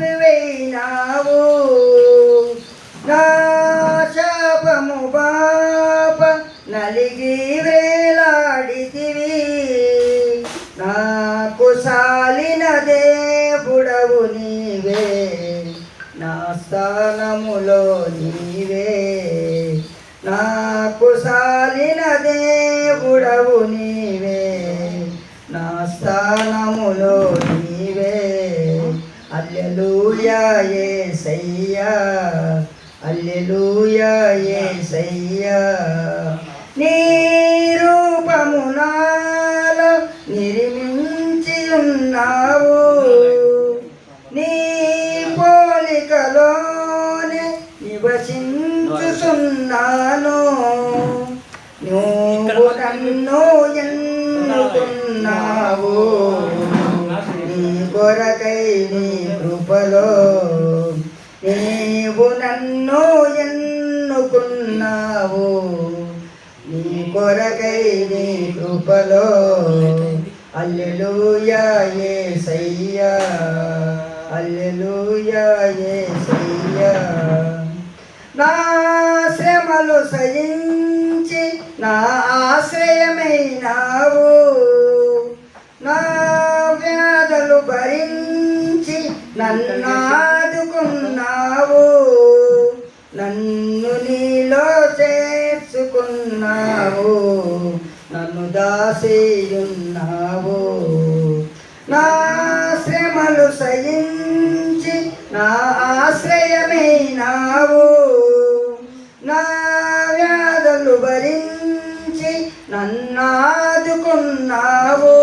నరరూపివైనావు నా శాపము పాప నలిగి వేలాడితివి నాకు సాలిన దేవుడవు నీవే నా స్థానములో నీవే నాకు సాలిన దేవుడవు నీవే నా స్థానములో నీవే హల్లెలూయా యేసయ్యా హల్లెలూయా యేసయ్యా నీ రూపము నాలో నిర్మించి ఉన్నావు నీ పోలికలోనే నివసించుచున్నాను నువ్వు నన్ను ఎన్నుకున్నావు నీ కొరకై నీ కృపలో నీవు నన్ను ఎన్నుకున్నావు నీ కొరకై నీ కృపలో హల్లెలూయా యేసయ్యా హల్లెలూయా యేసయ్యా నా శ్రమలు సహించి నా ఆశ్రయమైనావు నా వ్యాధులు భరించి నన్నాదుకున్నావు నన్ను నీలో చేర్చుకున్నావు నన్ను దాసేయున్నావు నా శ్రమలు సహించి నా ఆశ్రయమైనావు నా వ్యాధులు భరించి నన్నాదుకున్నావు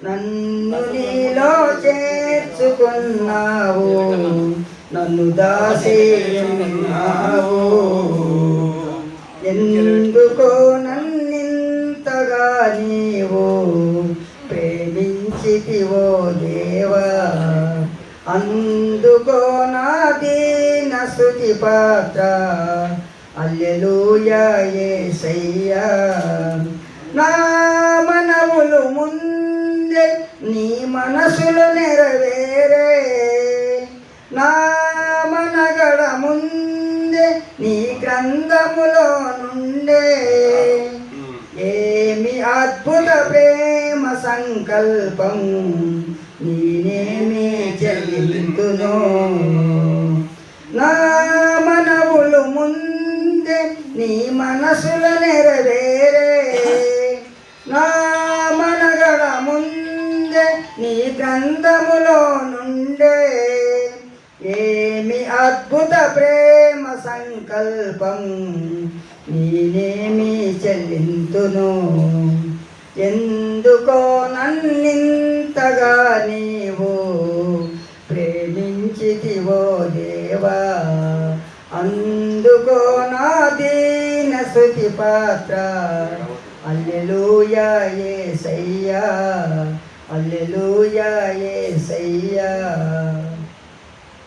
నన్ను నీలో చేర్చుకున్నావు నన్ను దాసేయున్నావు ఎందుకో నన్నింతగా నీవు ప్రేమించితివో దేవా అందుకో నా దీన స్తుతి పాత్ర హల్లెలూయా యేసయ్యా నా మనవులు ముందే నీ మనసులు నెరవేరే నా మనగడ ముందే నీ గ్రంథములో నుండే ఏమి అద్భుత ప్రేమ సంకల్పం నేనేమి చెల్లింతును నా మనవులు ముందే నీ మనసులు నెరవేరే నా మనగడ ముందే నీ గ్రంథములో నుండే ఏమి అద్భుత ప్రేమ సంకల్పం నేనేమి చెల్లింతును ఎందుకో నన్నింతగా నీవు ప్రేమించితివో దేవా అందుకో నా దీన స్తుతి పాత్ర హల్లెలూయా యేసయ్యా హల్లెలూయా యేసయ్యా